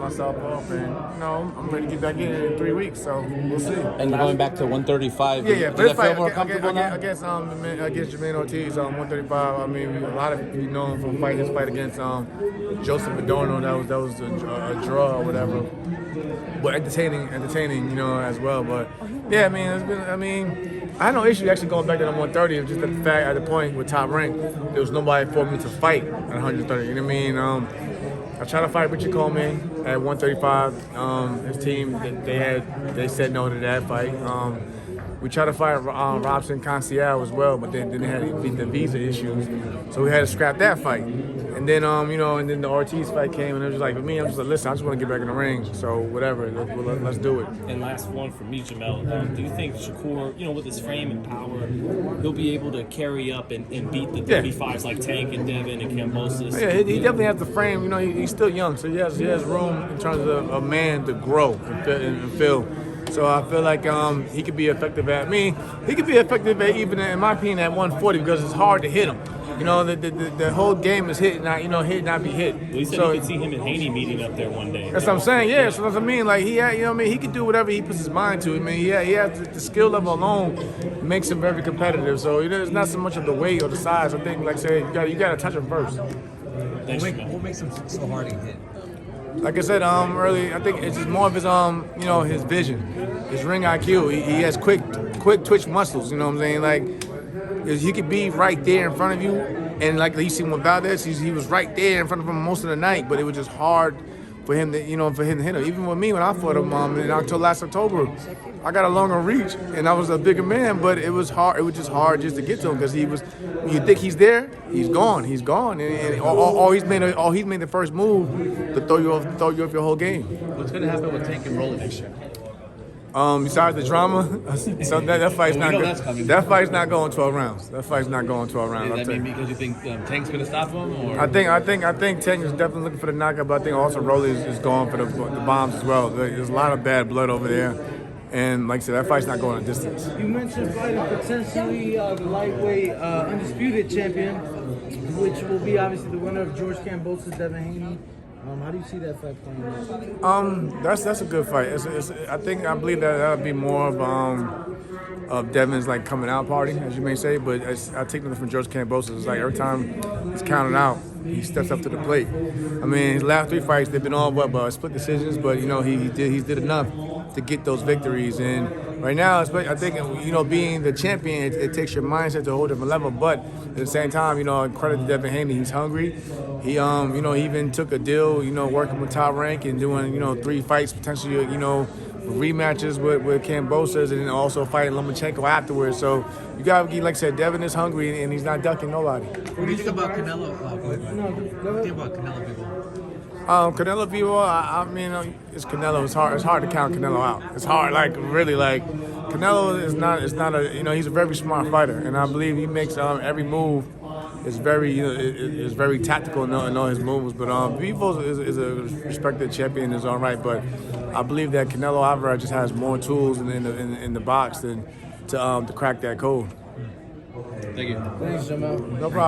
myself off, and I'm ready to get back in 3 weeks. So we'll see. And going back to 135. Yeah. Does that feel more comfortable now? Against Jamel Ortiz on 135. I mean, a lot of people know him from his fight against Joseph Adorno. That was a draw or whatever. But entertaining, as well. But yeah, I had no issue actually going back to the 130. It was just the fact at the point with Top Rank, there was nobody for me to fight at 130. You know what I mean? I tried to fight Richard Coleman at 135. His team, they said no to that fight. We tried to fight Robson Conciel as well, but then they had the visa issues, so we had to scrap that fight. And then and then the Ortiz fight came, and it was like, for me, I'm just like, listen, I just want to get back in the ring, so whatever, let's do it. And last one for me, Jamel, do you think Shakur, with his frame and power, he'll be able to carry up and beat the 35s like Tank and Devin and Kambosos? Yeah, he definitely has the frame. He's still young, so he has room in terms of a man to grow and feel. So I feel like he could be effective he could be effective at, even in my opinion, at 140 because it's hard to hit him. The whole game is hit, not be hit. Well, he said he could see him and Haney meeting up there one day. That's what I'm saying. Yeah, so that's what I mean. Like he could do whatever he puts his mind to. He has the skill level alone makes him very competitive. So it's not so much of the weight or the size. I think, like I said, you got to touch him first. What makes him so hard to hit? Like I said earlier, I think it's just more of his his vision, his ring IQ. He has quick twitch muscles. You know what I'm saying? Like he could be right there in front of you, and like you see with Valdez, he was right there in front of him most of the night. But it was just hard for him to hit him. Even with me when I fought him last October, I got a longer reach and I was a bigger man, but it was hard. It was just hard just to get to him because when you think he's there, he's gone, and all he's made the first move to throw you off your whole game. What's going to happen with Tank and Rolly next year? Besides the drama, so that fight's not good. That fight's not going 12 rounds. That fight's not going 12 rounds. Does that mean because you think Tank's going to stop him? Or? I think Tank is definitely looking for the knockout, but I think also Rolly is going for the bombs as well. There's a lot of bad blood over there. And like I said, that fight's not going a distance. You mentioned fighting potentially the lightweight undisputed champion, which will be obviously the winner of George Kambosos, Devin Haney. How do you see that fight playing out? That's a good fight. I believe that'll be more of Devin's like coming out party, as you may say. But I take nothing from George Kambosos. It's like every time he's counted out, he steps up to the plate. I mean, his last 3 fights they've been all split decisions, but he did enough to get those victories. And right now, I think being the champion, it takes your mindset to a whole different level. But at the same time, credit to Devin Haney, he's hungry. He he even took a deal, working with Top Rank and doing 3 fights potentially, rematches with Kambosos and then also fighting Lomachenko afterwards. So you got to, like I said, Devin is hungry and he's not ducking nobody. What do you think about Canelo? What do you think about Canelo people? Canelo people, I mean, it's Canelo. It's hard to count Canelo out. It's hard, Canelo is not he's a very smart fighter, and I believe he makes every move is very tactical and know his moves. But Bivol is a respected champion, is all right. But I believe that Canelo Alvarez just has more tools in the box than to crack that code. Thank you. Thanks, Jamel. No problem.